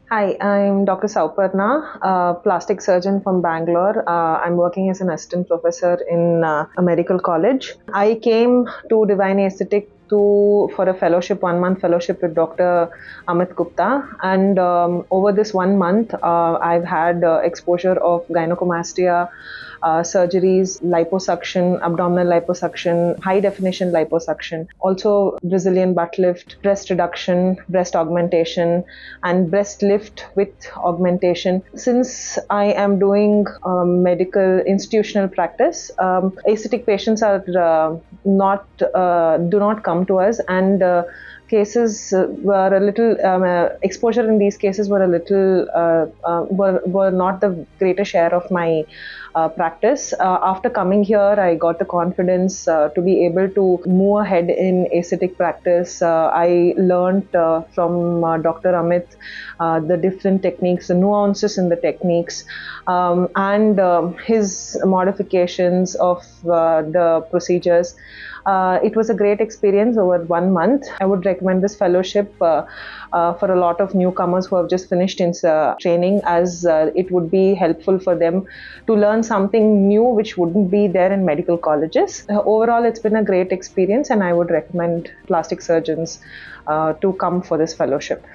Hi, I'm Dr. Sauparna, a plastic surgeon from Bangalore. I'm working as an assistant professor in a medical college. I came to Divine Aesthetic for a fellowship, 1 month fellowship with Dr. Amit Gupta. And over this 1 month, I've had exposure of gynecomastia, surgeries, liposuction, abdominal liposuction, high definition liposuction, also Brazilian butt lift, breast reduction, breast augmentation, and breast lift with augmentation. Since I am doing medical institutional practice, aesthetic patients are not do not come to us, and cases were a little exposure in these cases were a little were not the greater share of my practice. After coming here, I got the confidence to be able to move ahead in aesthetic practice. I learned from Dr. Amit the different techniques, the nuances in the techniques, and his modifications of the procedures. It was a great experience over 1 month. I would recommend this fellowship for a lot of newcomers who have just finished in training, as it would be helpful for them to learn something new which wouldn't be there in medical colleges. Overall, it's been a great experience, and I would recommend plastic surgeons to come for this fellowship.